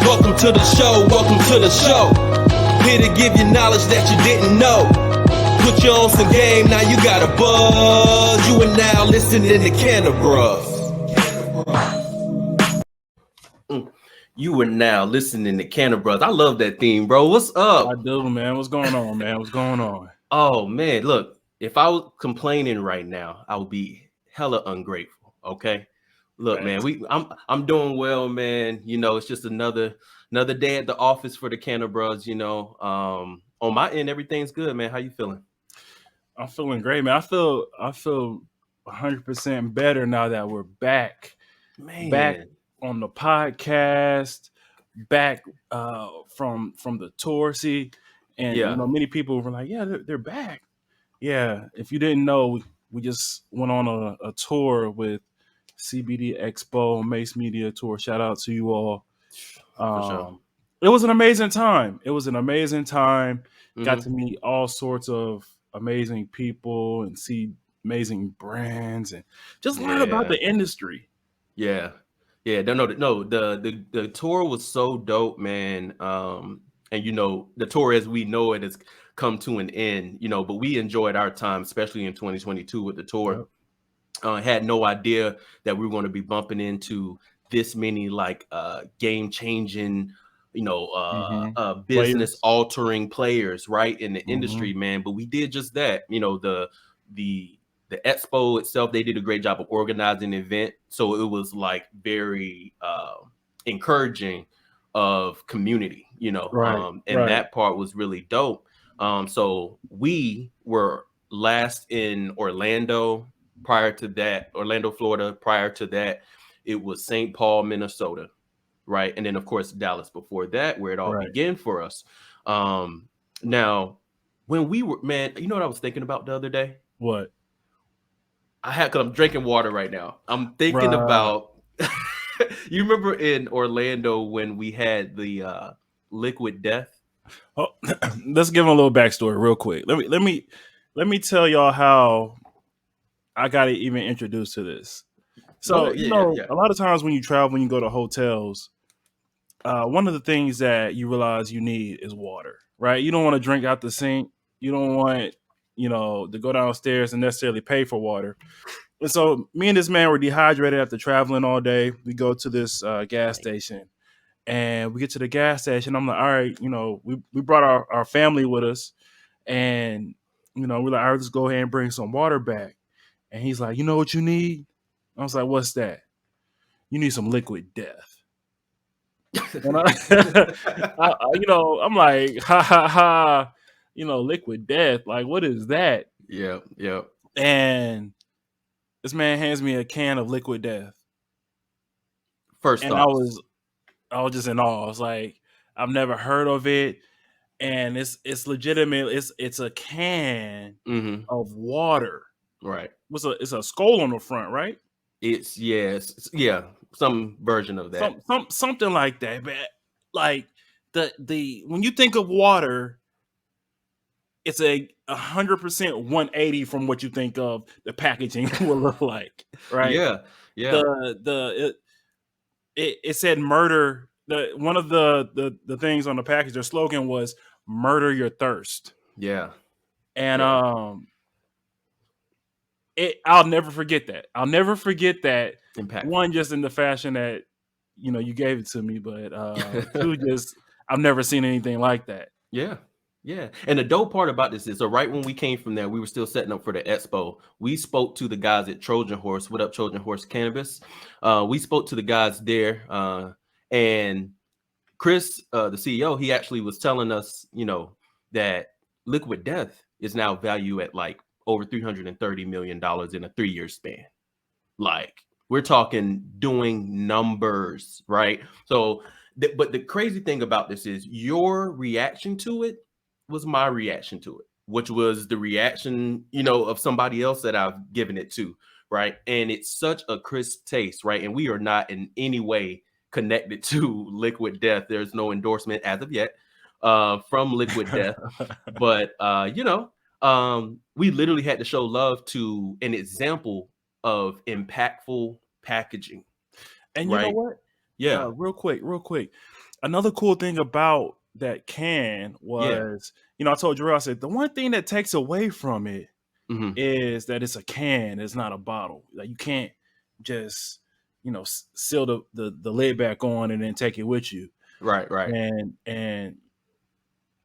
Welcome to the show, welcome to the show. Here to give you knowledge that you didn't know. Put you on some game, now you got a buzz. You are now listening to Cannabis. You are now listening to Cannabis. I love that theme, bro. What's up? I do, man. What's going on, man? What's going on? Oh, man. Look, if I was complaining right now, I would be hella ungrateful, okay? Look, man, I'm doing well, man. You know, it's just another day at the office for the Cannabis, you know. On my end, everything's good, man. How you feeling? I'm feeling great, man. I feel 100% better now that we're back Man. on the podcast, back from the tour. See, and Yeah. you know, many people were like, "Yeah, they're back." Yeah, if you didn't know, we just went on a tour with CBD Expo, Mace Media Tour. Shout out to you all. For sure. It was an amazing time. Got Mhm. to meet all sorts of amazing people and see amazing brands and just learn about Yeah. the industry. Yeah. Yeah. No. The tour was so dope, man. And you know, the tour as we know it has come to an end, you know, but we enjoyed our time, especially in 2022 with the tour. Yep. Had no idea that we were going to be bumping into this many like game changing, you know, business Players. altering players, right, in the hmm industry, man. But we did just that. You know, the the expo itself, they did a great job of organizing the event, so it was like very encouraging of community, you know, Right. and Right. that part was really dope. So we were last in Orlando. Prior to that, Orlando, Florida. Prior to that, it was St. Paul, Minnesota, right? And then, of course, Dallas before that, where it all Right. began for us. Now, when we were, man, you know what I was thinking about the other day? What? Because I'm drinking water right now. I'm thinking Right. about, you remember in Orlando when we had the Liquid Death? Oh, let's give them a little backstory real quick. Let me tell y'all how I got even introduced to this. Go So, ahead. Yeah. a lot of times when you travel, when you go to hotels, one of the things that you realize you need is water, right? You don't want to drink out the sink. You don't want, to go downstairs and necessarily pay for water. And so me and this man were dehydrated after traveling all day. We go to this gas Right. station and we get to the gas station. I'm like, all right, we brought our family with us and, we're like, all right, let's go ahead and bring some water back. And he's like, you know what you need? I was like, what's that? You need some liquid death. And I'm like, ha ha ha, liquid death. Like, what is that? Yeah. And this man hands me a can of liquid death, First and I thoughts. was, I was just in awe. I was like, I've never heard of it, and it's legitimate. It's a can Mm-hmm. of water. Right. It's a skull on the front, right? It's yeah, some version of that. Something like that. But like the when you think of water, it's a 100% 180 from what you think of the packaging will look like, right? Yeah, yeah, It said murder. One of the things on the package, their slogan was "Murder your thirst," yeah, and yeah. I'll never forget that. I'll never forget that. Impactful. One, just in the fashion that you gave it to me, but two, just I've never seen anything like that. Yeah, yeah. And the dope part about this is, so right when we came from there, we were still setting up for the expo. We spoke to the guys at Trojan Horse. What up, Trojan Horse Cannabis? We spoke to the guys there, and Chris, the CEO, he actually was telling us, you know, that Liquid Death is now valued at like over $330 million in a 3-year span. Like, we're talking doing numbers, right? So, but the crazy thing about this is your reaction to it was my reaction to it, which was the reaction, you know, of somebody else that I've given it to, right? And it's such a crisp taste, right? And we are not in any way connected to Liquid Death. There's no endorsement as of yet from Liquid Death, but we literally had to show love to an example of impactful packaging, And you know right? what? Yeah. Real quick. Another cool thing about that can Yeah. was, I told Jarrell, I said the one thing that takes away from it Hmm. is that it's a can, it's not a bottle. Like you can't just, seal the lid back on and then take it with you. Right. Right. And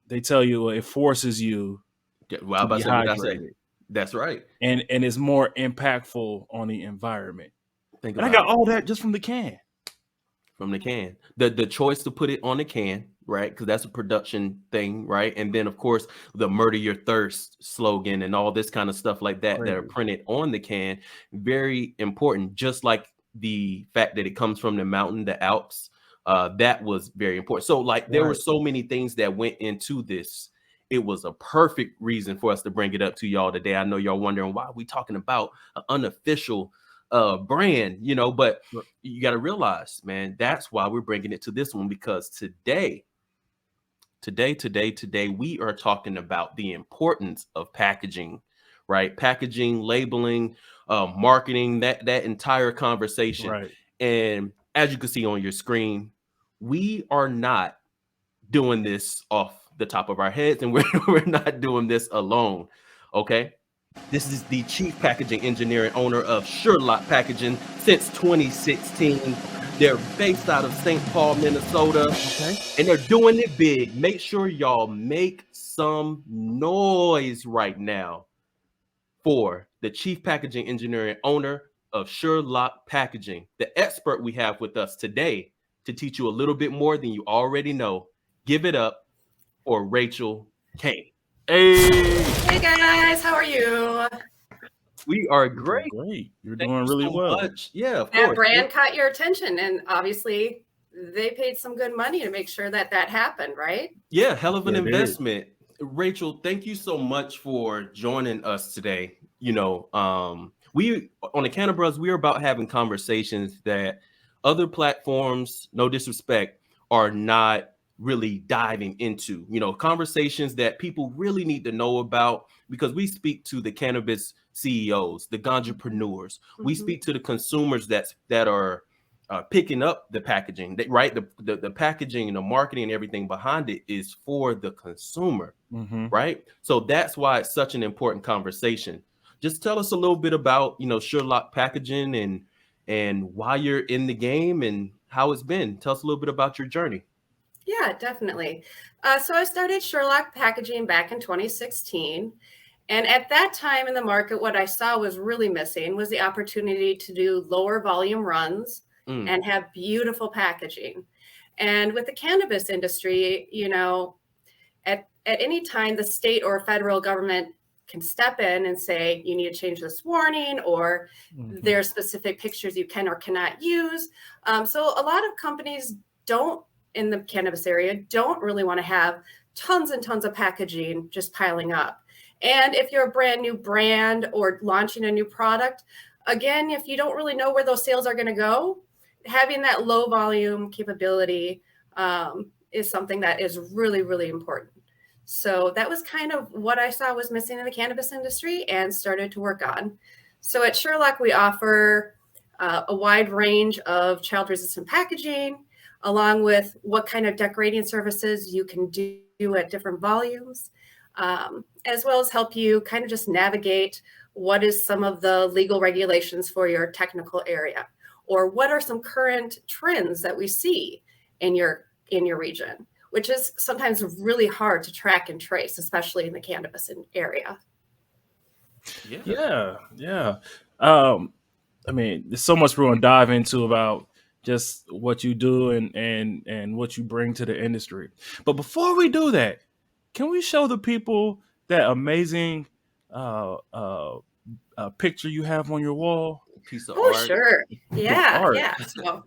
they tell you it forces you Yeah, well, I to about be to say what I say. hydrated, That's right. and it's more impactful on the environment. Think And I about got it. all that just from the can. From the can. The choice to put it on the can, right? Because that's a production thing, right? And then of course the murder your thirst slogan and all this kind of stuff like that are Crazy. printed on the can. Very important. Just like the fact that it comes from the mountain, the Alps. That was very important. So like there were Right. so many things that went into this. It was a perfect reason for us to bring it up to y'all today. I know y'all wondering why are we talking about an unofficial brand, but you got to realize, man, that's why we're bringing it to this one because today, we are talking about the importance of packaging, right? Packaging, labeling, marketing, that entire conversation. Right. And as you can see on your screen, we are not doing this off the top of our heads, and we're not doing this alone. Okay. This is the chief packaging engineer and owner of Sherlock Packaging since 2016. They're based out of St. Paul, Minnesota, Okay. and they're doing it big. Make sure y'all make some noise right now for the chief packaging engineer and owner of Sherlock Packaging, the expert we have with us today to teach you a little bit more than you already know. Give it up for Rachel Kane. Hey, Hey guys, how are you? We are you're doing great. great. You're Thank doing you really so well. much. Yeah, of That course. brand caught your attention, and obviously they paid some good money to make sure that happened, right? Yeah, hell of an Yeah, they did. investment. Rachel, thank you so much for joining us today. We on the Canna Bros, we are about having conversations that other platforms, no disrespect, are not really diving into. Conversations that people really need to know about because we speak to the cannabis CEOs, the ganjapreneurs. We Mhm. speak to the consumers that are picking up the packaging, right? The packaging and the marketing and everything behind it is for the consumer, Mm-hmm. right? So that's why it's such an important conversation. Just tell us a little bit about Sherlock Packaging and why you're in the game and how it's been. Tell us a little bit about your journey. Yeah, definitely. So I started Sherlock Packaging back in 2016. And at that time in the market, what I saw was really missing was the opportunity to do lower volume runs Mm, and have beautiful packaging. And with the cannabis industry, at any time the state or federal government can step in and say you need to change this warning or Mm-hmm. there are specific pictures you can or cannot use. So a lot of companies don't in the cannabis area don't really want to have tons and tons of packaging just piling up. And if you're a brand new brand or launching a new product, again, if you don't really know where those sales are going to go, having that low volume capability is something that is really, really important. So that was kind of what I saw was missing in the cannabis industry and started to work on. So at Sherlock, we offer a wide range of child resistant packaging, along with what kind of decorating services you can do at different volumes, as well as help you kind of just navigate what is some of the legal regulations for your technical area, or what are some current trends that we see in your region, which is sometimes really hard to track and trace, especially in the cannabis area. yeah. Yeah. I mean, there's so much we're gonna dive into about just what you do and what you bring to the industry. But before we do that, can we show the people that amazing uh, uh, picture you have on your wall? Piece of Oh, art. sure. The Yeah, art. yeah. So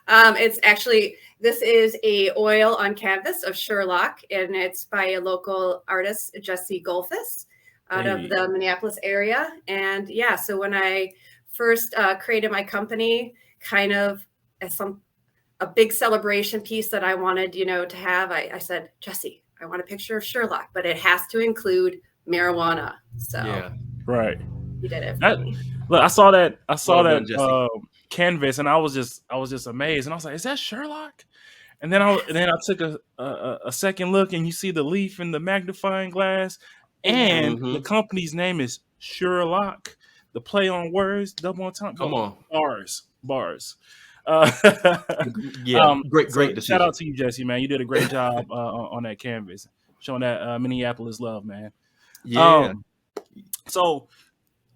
it's actually, this is a oil on canvas of Sherlock, and it's by a local artist, Jesse Golfus, out of Hey, the Minneapolis area. And yeah, so when I first created my company, kind of as a big celebration piece that I wanted, to have, I said, Jesse, I want a picture of Sherlock, but it has to include marijuana. So Yeah. right. he did it for That me. look, I saw that. I saw Well that done, Jesse. canvas, and I was just amazed, and I was like, "Is that Sherlock?" And then I took a second look, and you see the leaf in the magnifying glass, and Exactly. the Mm-hmm. company's name is Sherlock. The play on words, double Come entendre, on. bars. Uh, Yeah, so great shout out decision. to you, Jesse, man. You did a great job on that canvas, showing that Minneapolis love, man. Yeah. Um, so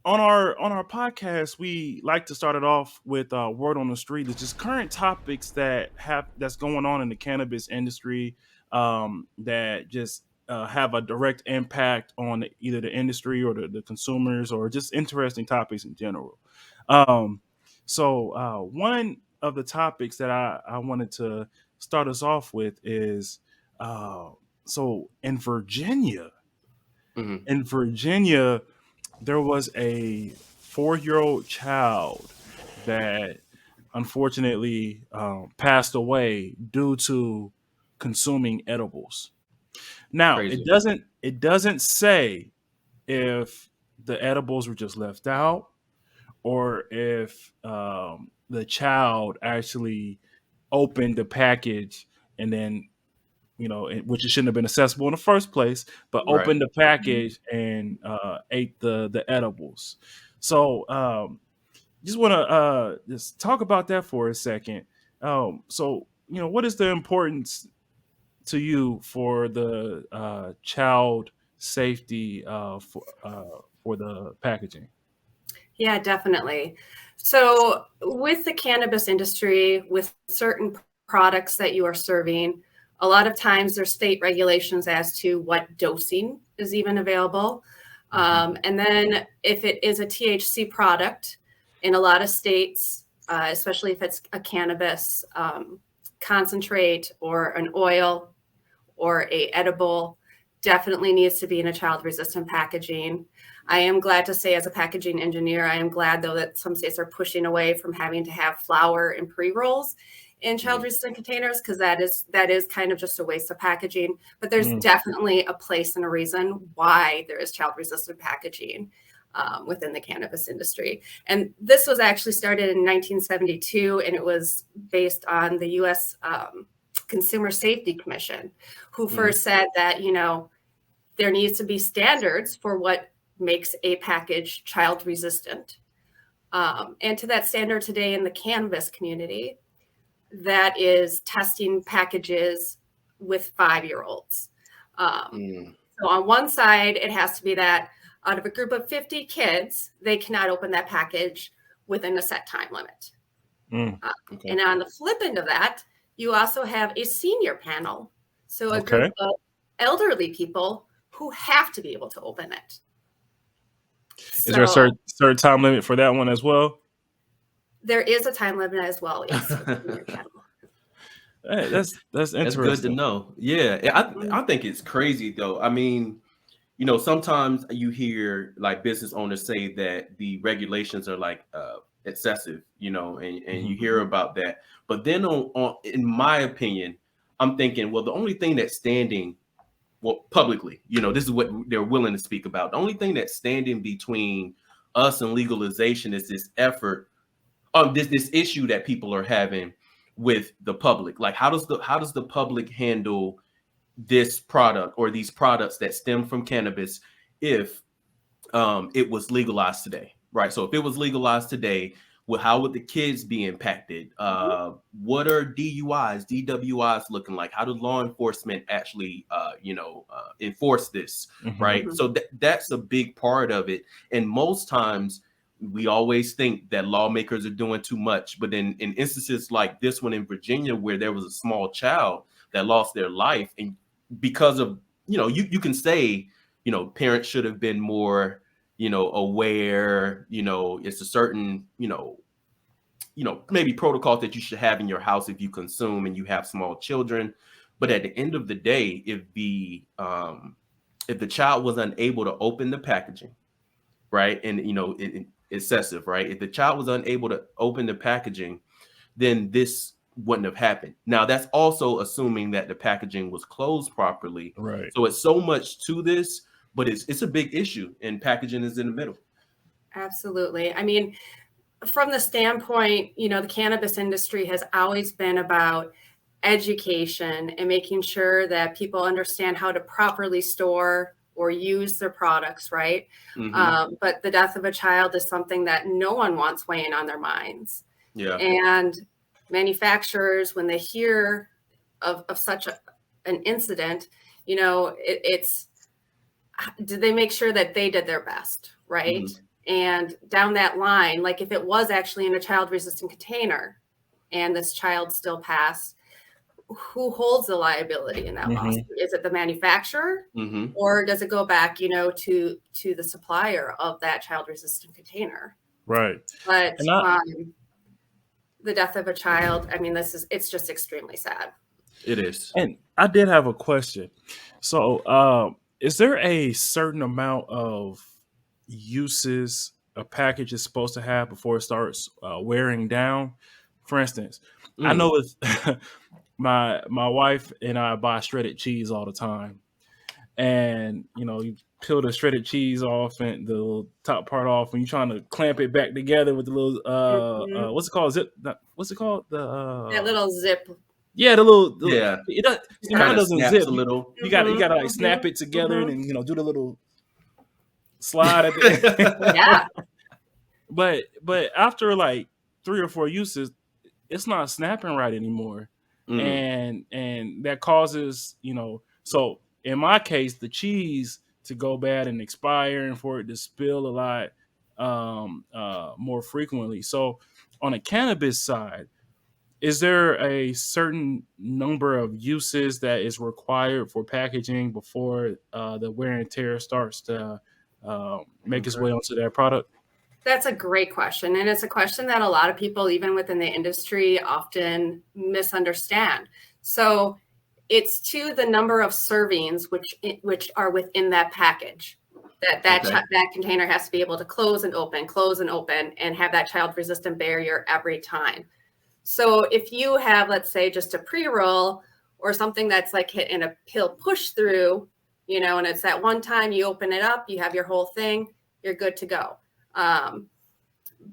on our podcast, we like to start it off with word on the street. It's just current topics that's going on in the cannabis industry, that just have a direct impact on either the industry or the consumers, or just interesting topics in general. Um, one of the topics that I wanted to start us off with is, uh, so Hmm. in Virginia, there was a 4-year-old child that unfortunately passed away due to consuming edibles. Now, Crazy. it doesn't say if the edibles were just left out, or if the child actually opened the package and then, which it shouldn't have been accessible in the first place, but Right. opened the package and ate the edibles. So just want to just talk about that for a second. So what is the importance to you for the child safety for the packaging? Yeah, definitely. So, with the cannabis industry, with certain products that you are serving, a lot of times there's state regulations as to what dosing is even available. And then, if it is a THC product, in a lot of states, especially if it's a cannabis concentrate or an oil or a edible, definitely needs to be in a child resistant packaging. I am glad to say, as a packaging engineer, I am glad though that some states are pushing away from having to have flour and pre-rolls in child Mhm. resistant containers, because that is kind of just a waste of packaging. But there's Mm, definitely a place and a reason why there is child resistant packaging within the cannabis industry. And this was actually started in 1972, and it was based on the U.S. Consumer Safety Commission, who Mhm. first said that, there needs to be standards for what makes a package child resistant. And to that standard today in the cannabis community, that is testing packages with 5-year-olds. Um, Mm. so on one side, it has to be that out of a group of 50 kids, they cannot open that package within a set time limit. mm, Uh, Okay. and on the flip end of that, you also have a senior panel. So a okay. group of elderly people who have to be able to open it. Is there a So certain time limit for that one as well? there is a time limit as well, yes, for the senior panel. Hey, that's That's good to interesting. know. Yeah, Mhm. I think it's crazy though. I mean, sometimes you hear like business owners say that the regulations are like excessive, and you Mhm. hear Mhm. about that. But then on in my opinion, I'm thinking, well, the only thing that's standing, well, publicly, this is what they're willing to speak about. The only thing that's standing between us and legalization is this effort, this issue that people are having with the public. Like, how does the public handle this product or these products that stem from cannabis if it was legalized today, right? So if it was legalized today, well, how would the kids be impacted? Mhm. What are DUIs, DWIs looking like? How does law enforcement actually, enforce this, Mhm. right? Mhm. So that's a big part of it. And most times, we always think that lawmakers are doing too much, but in instances like this one in Virginia, where there was a small child that lost their life, and because of, you can say, parents should have been more, aware, it's a certain, maybe protocols that you should have in your house if you consume and you have small children. But at the end of the day, if the child was unable to open the packaging, right, and excessive, right, if the child was unable to open the packaging, then this wouldn't have happened. Now, that's also assuming that the packaging was closed properly. Right. So it's so much to this, but it's a big issue, and packaging is in the middle. Absolutely. I mean, from the standpoint, the cannabis industry has always been about education and making sure that people understand how to properly store or use their products, right? But the death of a child is something that no one wants weighing on their minds. Yeah. And manufacturers, when they hear of such an incident, it's did they make sure that they did their best, right? And down that line, like if it was actually in a child-resistant container and this child still passed, who holds the liability in that lawsuit? Is it the manufacturer, or does it go back, to the supplier of that child-resistant container? Right. But the death of a child, I mean, it's just extremely sad. It is. And I did have a question. So, is there a certain amount of uses a package is supposed to have before it starts wearing down? For instance, I know it's my wife and I buy shredded cheese all the time, and you peel the shredded cheese off and the little top part off, and you're trying to clamp it back together with the little what's it called? Zip? What's it called? That little zip. Yeah, the little yeah. It kind of doesn't zip. A little. You got to like snap it together and then do the little slide at the end. Yeah. But after like 3 or 4 uses, it's not snapping right anymore, and that causes So in my case, the cheese to go bad and expire, and for it to spill a lot more frequently. So on a cannabis side, is there a certain number of uses that is required for packaging before the wear and tear starts to make its way onto that product? That's a great question. And it's a question that a lot of people, even within the industry, often misunderstand. So it's to the number of servings which are within that package. That container has to be able to close and open, and have that child-resistant barrier every time. So if you have, let's say, just a pre-roll or something that's like hitting a pill push through, and it's that one time you open it up, you have your whole thing, you're good to go.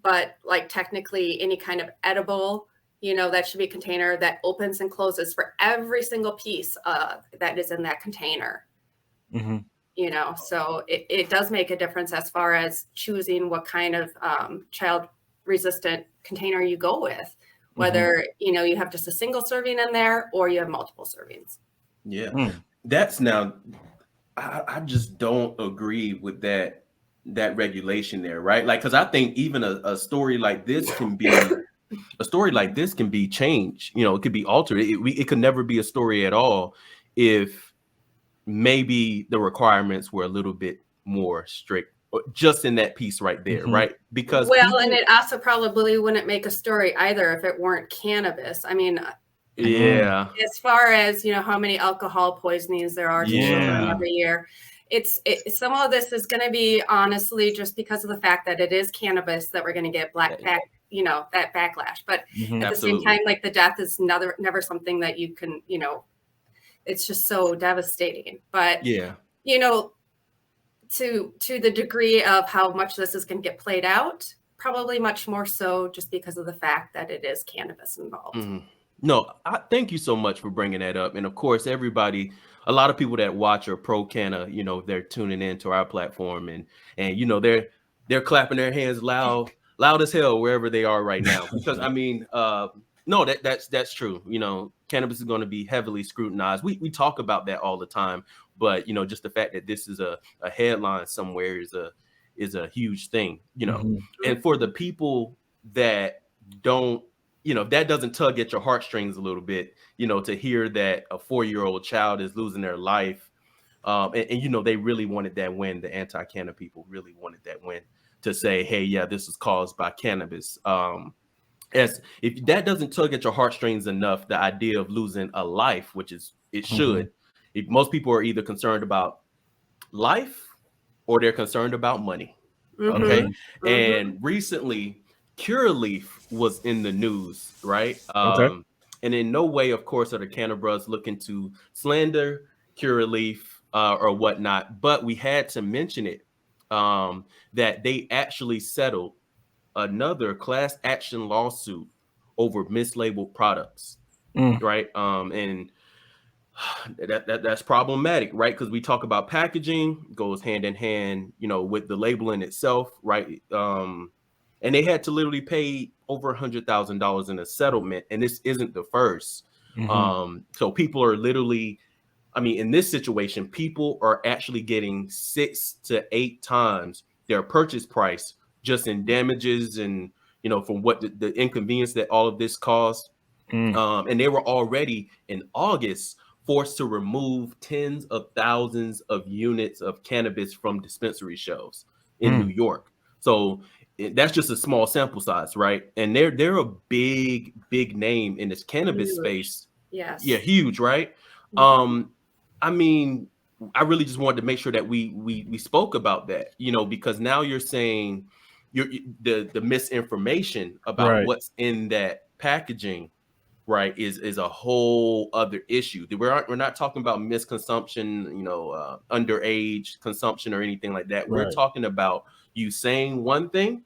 But like technically any kind of edible, that should be a container that opens and closes for every single piece that is in that container. So it does make a difference as far as choosing what kind of child-resistant container you go with. Whether, you have just a single serving in there or you have multiple servings. Yeah. That's now, I just don't agree with that regulation there, right? Like, because I think even a story like this can be changed. It could be altered. It could never be a story at all if maybe the requirements were a little bit more strict. Just in that piece right there, right? Because and it also probably wouldn't make a story either if it weren't cannabis. I mean, as far as how many alcohol poisonings there are to children every year, some of this is going to be honestly just because of the fact that it is cannabis that we're going to get that backlash. But at the same time, like the death is never something that you can it's just so devastating. But to the degree of how much this is going to get played out, probably much more so just because of the fact that it is cannabis involved. No, I thank you so much for bringing that up. And of course, a lot of people that watch are pro canna, they're tuning into our platform and they're clapping their hands loud as hell wherever they are right now. Because I mean, no, that's true. Cannabis is going to be heavily scrutinized. We talk about that all the time. But just the fact that this is a headline somewhere is a huge thing, And for the people that don't, that doesn't tug at your heartstrings a little bit, to hear that a 4-year-old child is losing their life, and they really wanted that win. The anti-canna people really wanted that win to say, hey, yeah, this is caused by cannabis. As if that doesn't tug at your heartstrings enough, the idea of losing a life, which is it should. If most people are either concerned about life or they're concerned about money. Okay. And recently, Curaleaf was in the news, right? And in no way, of course, are the Canna Bros looking to slander Curaleaf or whatnot. But we had to mention it that they actually settled another class action lawsuit over mislabeled products, Mm. right? And that's problematic, right? Because we talk about packaging goes hand in hand, with the labeling itself, right? And they had to literally pay over $100,000 in a settlement, and this isn't the first. So people are literally, in this situation, people are actually getting 6 to 8 times their purchase price just in damages and from what the inconvenience that all of this caused. And they were already in August forced to remove tens of thousands of units of cannabis from dispensary shelves in New York. So that's just a small sample size, right? And they're a big name in this cannabis Huge. space. Yes. Yeah, huge, right? Mhm. I mean, I really just wanted to make sure that we spoke about that, because now you're saying the misinformation about Right. what's in that packaging, right, is a whole other issue. We're not talking about misconsumption, underage consumption or anything like that. We're Right. talking about you saying one thing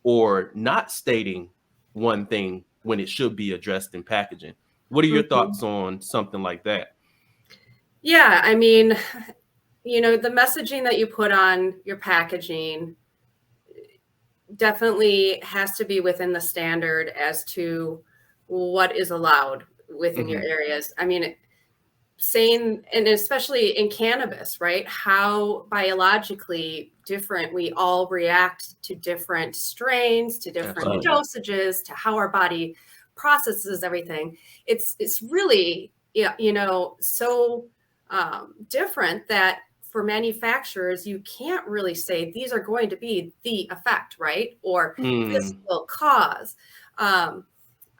or not stating one thing when it should be addressed in packaging. What are your Mhm. thoughts on something like that? Yeah, I mean, the messaging that you put on your packaging definitely has to be within the standard as to what is allowed within your areas. I mean, saying, and especially in cannabis, right? How biologically different we all react to different strains, to different Absolutely. dosages, to how our body processes everything. It's really, so different that for manufacturers, you can't really say these are going to be the effect, right? Or this will cause.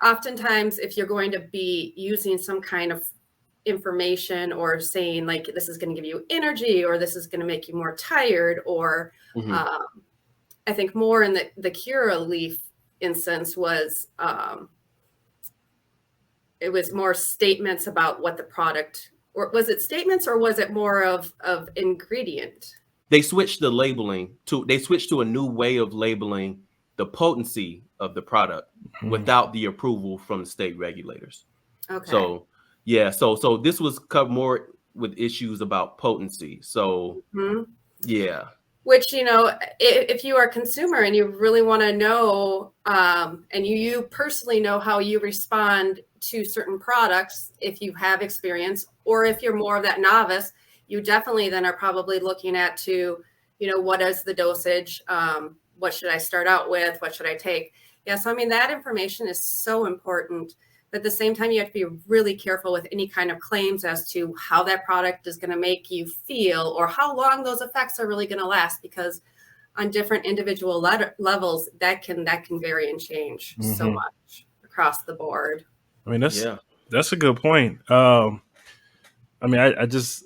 Oftentimes, if you're going to be using some kind of information or saying like this is going to give you energy or this is going to make you more tired, or I think more in the Cura leaf instance was it was more statements about what the product, or was it statements, or was it more of ingredient? They switched to a new way of labeling the potency of the product without the approval from the state regulators. Okay. So yeah, so this was covered more with issues about potency. So yeah. Which, if you are a consumer and you really want to know, and you personally know how you respond to certain products, if you have experience, or if you're more of that novice, you definitely then are probably looking at what is the dosage? What should I start out with? What should I take? Yeah. So, I mean, that information is so important. But at the same time, you have to be really careful with any kind of claims as to how that product is going to make you feel or how long those effects are really going to last, because on different individual levels, that can vary and change so much across the board. I mean, that's a good point. I mean, I just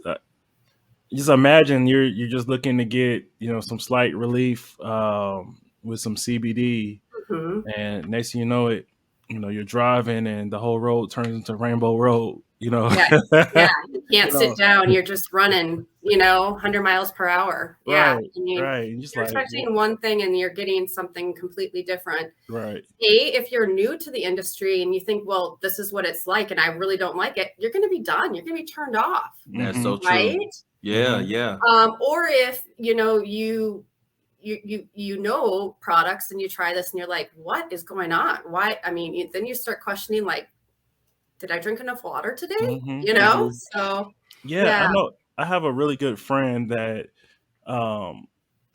imagine you're just looking to get some slight relief with some CBD, and next thing you know it, you're driving and the whole road turns into Rainbow Road. Yeah, you can't sit down. You're just running, 100 miles per hour. Yeah, Right, I mean, right. And just you're expecting one thing and you're getting something completely different. Right. If you're new to the industry and you think, well, this is what it's like and I really don't like it, you're going to be done. You're going to be turned off. That's so true. Right? Yeah, yeah. Or if, you products and you try this and you're like, what is going on? Why? I mean, then you start questioning, like, did I drink enough water today? So yeah, I know. I have a really good friend that,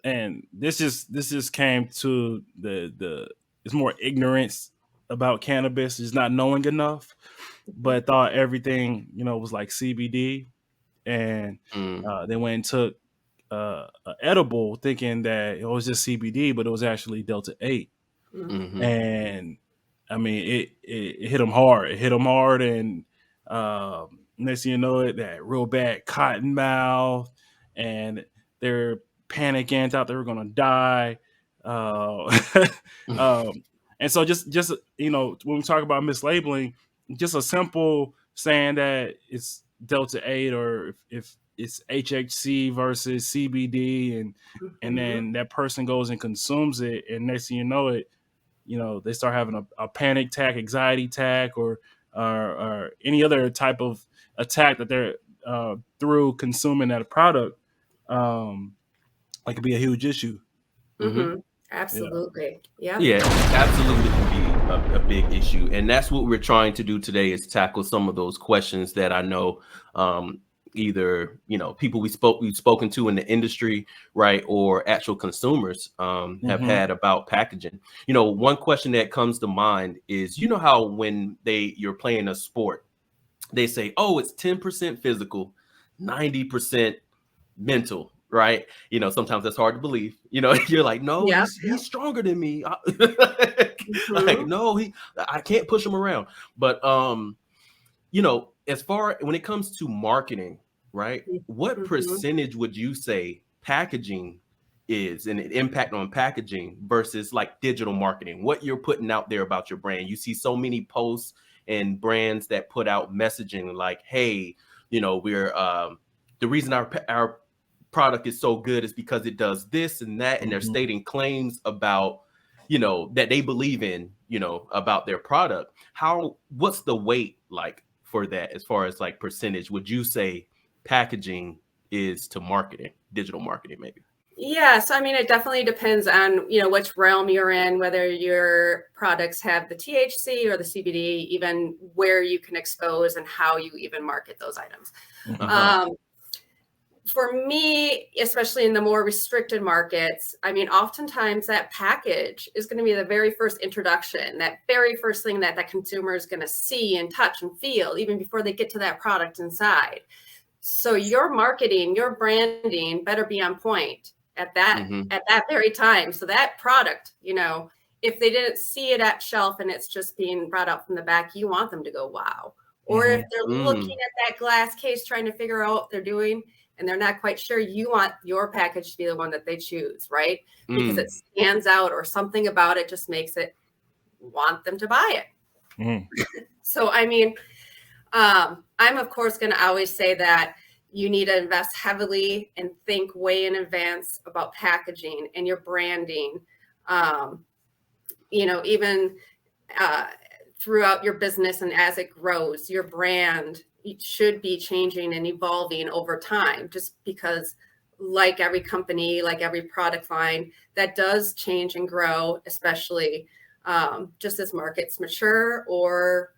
and this just came to the it's more ignorance about cannabis, is not knowing enough, but thought everything was like CBD, and they went and took an edible thinking that it was just CBD, but it was actually Delta 8. And I mean, it hit them hard. It hit them hard, and next thing you know, that real bad cotton mouth, and they're panicking, thought they were gonna die. Uh, and so just when we talk about mislabeling, just a simple saying that it's Delta 8, or if it's HHC versus CBD, and then that person goes and consumes it, and next thing you know it, they start having a panic attack, anxiety attack, or any other type of attack that they're through consuming that product. That could be a huge issue. Mm-hmm. Yeah. Absolutely. Yeah. Yeah, absolutely can be a big issue. And that's what we're trying to do today, is tackle some of those questions that I know either, people we've spoken to in the industry, right, or actual consumers have had about packaging. One question that comes to mind is, how when you're playing a sport, they say, oh, it's 10% physical, 90% mental, right? Sometimes that's hard to believe. You're like, no, Yeah. he's stronger than me. Mm-hmm. Like, no, I can't push him around. But as far when it comes to marketing, right? What Mm-hmm. percentage would you say packaging is, and an impact on packaging versus like digital marketing? What you're putting out there about your brand? You see so many posts and brands that put out messaging like, hey, we're the reason our product is so good is because it does this and that, and they're stating claims about that they believe in about their product. What's the weight like for that, as far as like percentage would you say packaging is to marketing, digital marketing maybe? Yeah, so I mean, it definitely depends on, which realm you're in, whether your products have the THC or the CBD, even where you can expose and how you even market those items. For me, especially in the more restricted markets, I mean, oftentimes that package is going to be the very first introduction, that very first thing that consumer is going to see and touch and feel, even before they get to that product inside. So your marketing, your branding better be on point at that very time. So that product, if they didn't see it at shelf and it's just being brought out from the back, you want them to go, wow. Or if they're looking at that glass case trying to figure out what they're doing and they're not quite sure, you want your package to be the one that they choose, right? Because it stands out, or something about it just makes it want them to buy it. So, I mean, I'm of course going to always say that you need to invest heavily and think way in advance about packaging and your branding. Even throughout your business, and as it grows, your brand should be changing and evolving over time, just because like every company, like every product line, that does change and grow, especially just as markets mature or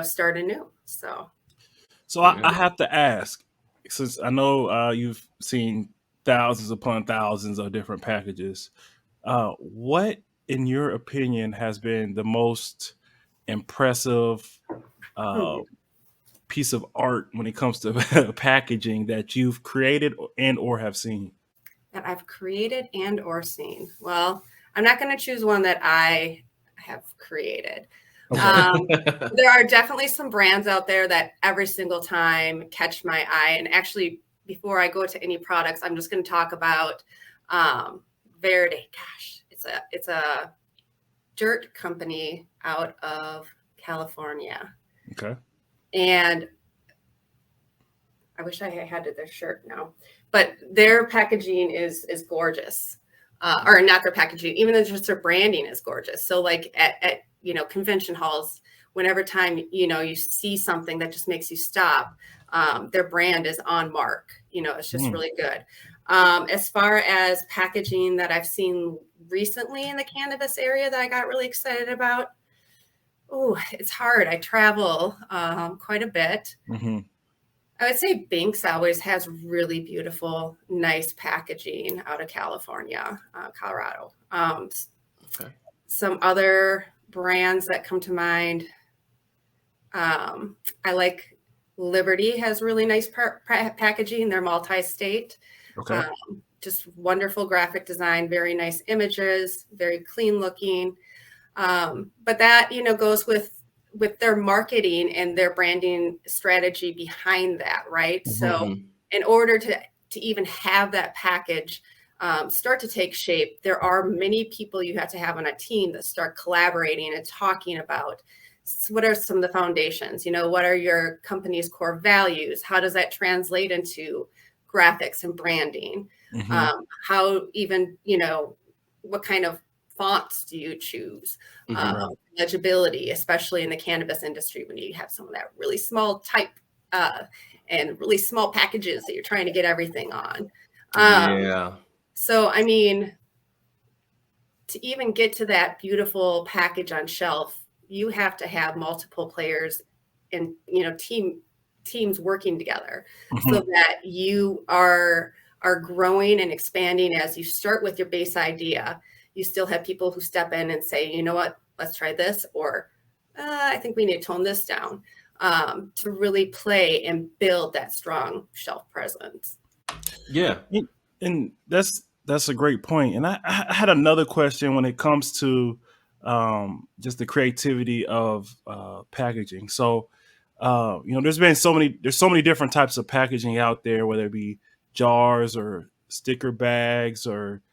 start anew. So I have to ask, since I know you've seen thousands upon thousands of different packages, what in your opinion has been the most impressive piece of art when it comes to packaging that you've created and or have seen? That I've created and or seen? Well, I'm not going to choose one that I have created. There are definitely some brands out there that every single time catch my eye. And actually, before I go to any products, I'm just going to talk about Verde. Gosh, it's a dirt company out of California. Okay. And I wish I had their shirt now, but their packaging is gorgeous. Or not their packaging, even just their branding is gorgeous. So like at convention halls, whenever time, you see something that just makes you stop, their brand is on mark. It's just really good. As far as packaging that I've seen recently in the cannabis area that I got really excited about, it's hard. I travel quite a bit. I would say Binks always has really beautiful, nice packaging out of California, Colorado. Some other brands that come to mind, I like Liberty has really nice packaging. They're multi-state. Okay. Just wonderful graphic design, very nice images, very clean looking. But that, goes with their marketing and their branding strategy behind that, right? So in order to even have that package start to take shape, there are many people you have to have on a team that start collaborating and talking about what are some of the foundations, what are your company's core values? How does that translate into graphics and branding, how even, what kind of fonts do you choose, legibility, especially in the cannabis industry when you have some of that really small type and really small packages that you're trying to get everything on. So, I mean, to even get to that beautiful package on shelf, you have to have multiple players and, teams working together so that you are growing and expanding. As you start with your base idea, you still have people who step in and say, you know what, let's try this, or I think we need to tone this down, to really play and build that strong shelf presence. Yeah. And that's a great point. And I had another question when it comes to just the creativity of packaging. So, there's so many different types of packaging out there, whether it be jars or sticker bags or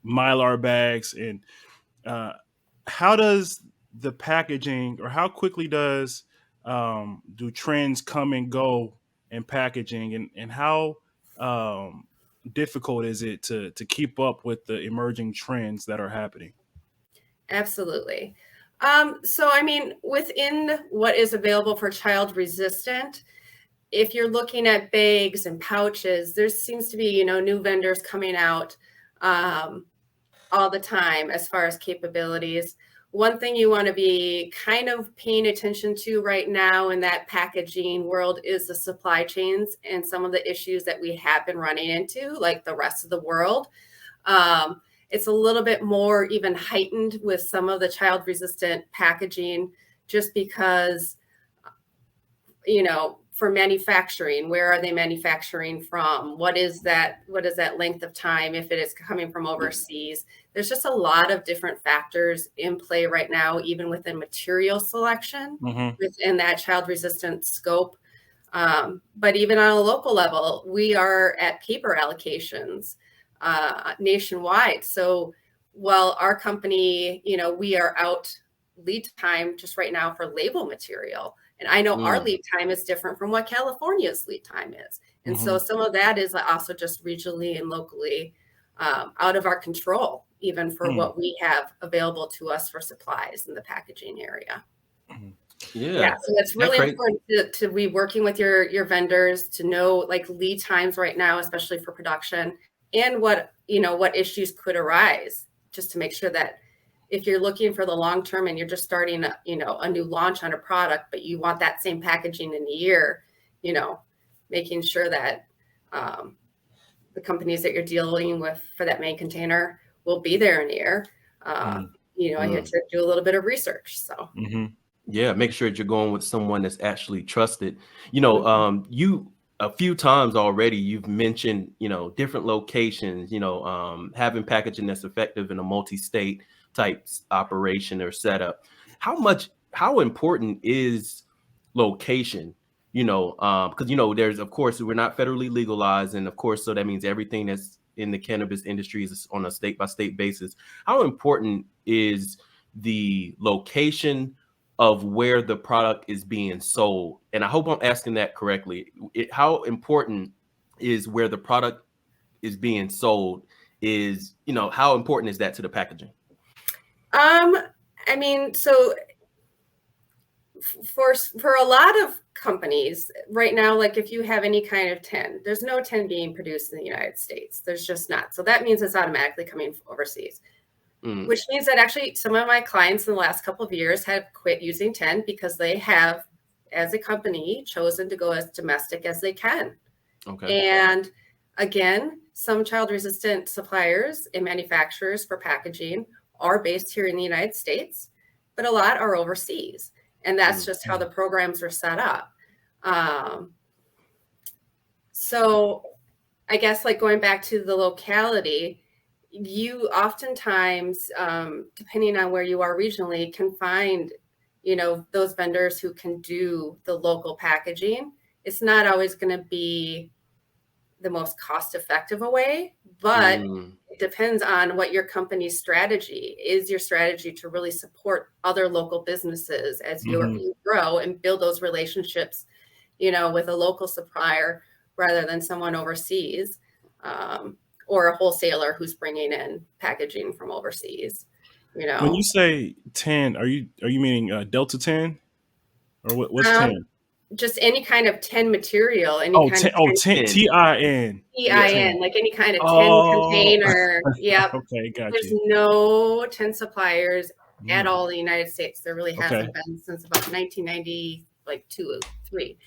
Mylar bags. And how does the packaging, or how quickly do trends come and go in packaging, and how difficult is it to keep up with the emerging trends that are happening? Absolutely. So, I mean, within what is available for child resistant, if you're looking at bags and pouches, there seems to be, new vendors coming out all the time as far as capabilities. One thing you want to be kind of paying attention to right now in that packaging world is the supply chains and some of the issues that we have been running into, like the rest of the world. It's a little bit more even heightened with some of the child resistant packaging, just because, for manufacturing, where are they manufacturing from? What is that length of time if it is coming from overseas? There's just a lot of different factors in play right now, even within material selection within that child resistant scope. But even on a local level, we are at paper allocations nationwide. So while our company, we are out lead time just right now for label material. And I know our lead time is different from what California's lead time is. And so some of that is also just regionally and locally out of our control, even for what we have available to us for supplies in the packaging area. Yeah, so it's really important to be working with your vendors to know like lead times right now, especially for production, and what issues could arise, just to make sure that if you're looking for the long term and you're just starting a new launch on a product, but you want that same packaging in a year, making sure that the companies that you're dealing with for that main container will be there in a year. You have to do a little bit of research. So yeah, make sure that you're going with someone that's actually trusted. You a few times already you've mentioned different locations, having packaging that's effective in a multi-state type operation or setup. How important is location? Because there's, of course, we're not federally legalized, and of course, so that means everything that's in the cannabis industry is on a state by state basis. How important is the location of where the product is being sold? And I hope I'm asking that correctly. How important is where the product is being sold? How important is that to the packaging? I mean, so for a lot of companies right now, like if you have any kind of 10, there's no 10 being produced in the United States. There's just not. So that means it's automatically coming from overseas, which means that actually some of my clients in the last couple of years have quit using 10 because they have, as a company, chosen to go as domestic as they can. Okay. And again, some child resistant suppliers and manufacturers for packaging are based here in the United States, but a lot are overseas. And that's just how the programs are set up. So I guess like going back to the locality, you oftentimes, depending on where you are regionally, can find, those vendors who can do the local packaging. It's not always going to be the most cost effective way, but it depends on what your company's strategy is. Your strategy to really support other local businesses as you grow and build those relationships, with a local supplier rather than someone overseas, or a wholesaler who's bringing in packaging from overseas. When you say 10, are you meaning Delta 10 or what's Um, 10? just any kind of tin material, any Oh, kind 10. of Oh, 10 10. tin. TIN. Yeah. EIN, like any kind of tin Oh, container. Yep. okay, got There's you. no tin suppliers at Mm, all in the United States. There really okay. hasn't been since about 1990, like 2 or 3.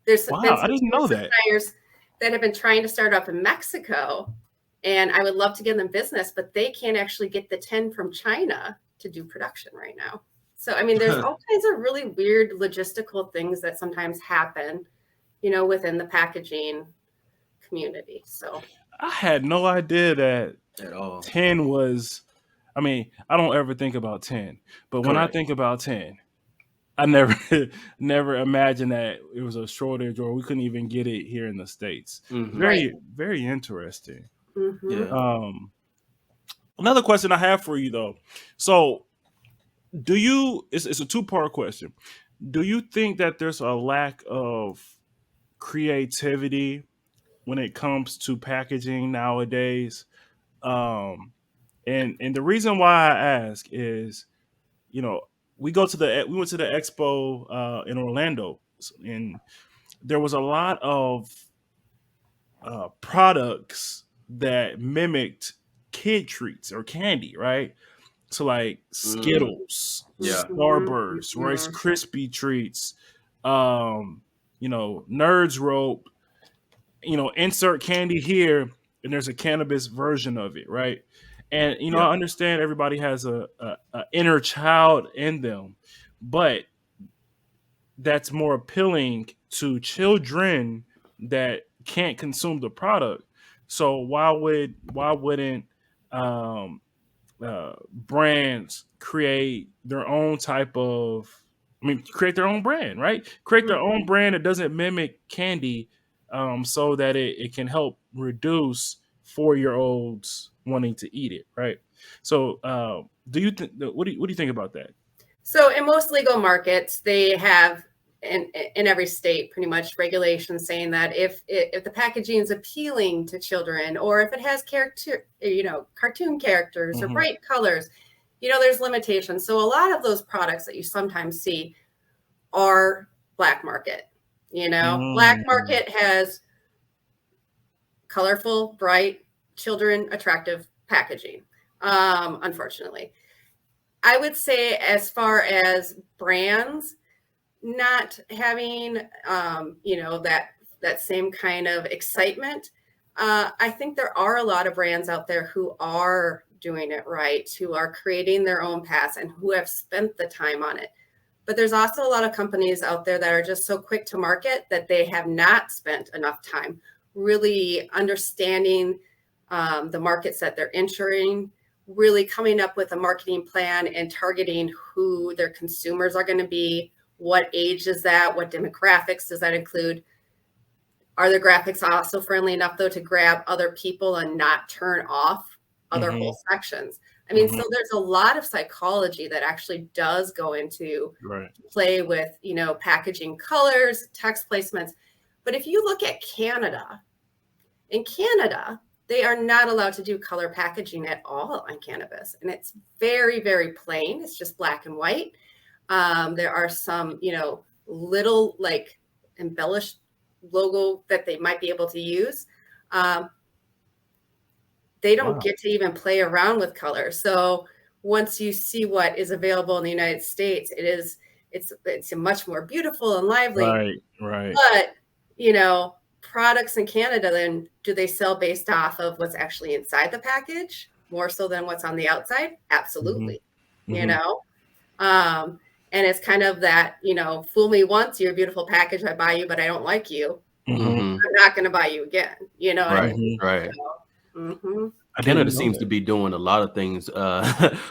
There's Wow, been I some didn't tin know that. suppliers that have been trying to start up in Mexico, and I would love to give them business, but they can't actually get the tin from China to do production right now. So, I mean, there's all kinds of really weird logistical things that sometimes happen, within the packaging community. So, I had no idea that At all. 10 was, I mean, I don't ever think about 10, but when I Correct. think about 10, I never never imagined that it was a shortage or we couldn't even get it here in the States. Mhm. right. Very, very interesting. Mm-hmm. Yeah. Another question I have for you though. So do you, it's a two-part question. Do you think that there's a lack of creativity when it comes to packaging nowadays? And the reason why I ask is, you know, we went to the expo in Orlando, and there was a lot of products that mimicked kid treats or candy, right? So like Mm. Skittles, Yeah. Starburst, Rice Mm-hmm. Krispie treats, um, Nerds Rope, insert candy here, and there's a cannabis version of it, right? And Yeah. I understand everybody has a inner child in them, but that's more appealing to children that can't consume the product. So why wouldn't um, brands create their own type of, create their own brand, right? Create their own brand that doesn't mimic candy, so that it can help reduce 4-year olds wanting to eat it, right? So do you think, what do you think about that? So in most legal markets, they have in every state pretty much regulations saying that if the packaging is appealing to children, or if it has cartoon characters or Hmm. bright colors, there's limitations. So a lot of those products that you sometimes see are black market. Black Mm. market has colorful, bright, children attractive packaging. Unfortunately, I would say as far as brands not having that same kind of excitement, I think there are a lot of brands out there who are doing it right, who are creating their own paths and who have spent the time on it. But there's also a lot of companies out there that are just so quick to market that they have not spent enough time really understanding the markets that they're entering, really coming up with a marketing plan and targeting who their consumers are going to be. What age is that? What demographics does that include? Are the graphics also friendly enough, though, to grab other people and not turn off other Hmm. whole sections? I mean, Hmm. so there's a lot of psychology that actually does go into Right. play with, packaging colors, text placements. But if you look at in Canada, they are not allowed to do color packaging at all on cannabis. And it's very, very plain. It's just black and white. There are some, little like embellished logo that they might be able to use. Um, they don't Wow. get to even play around with color. So once you see what is available in the United States, it's a much more beautiful and lively. Right. Right. But products in Canada, then do they sell based off of what's actually inside the package more so than what's on the outside? Hmm. Absolutely. You Hmm. know, and it's kind of that, fool me once, you're a beautiful package, I buy you, but I don't like you. Hmm. Mhm. I'm not going to buy you again. You know what I Right. mean? Hmm. Right. Mm-hmm. I Canada didn't know seems to that. be doing a lot of things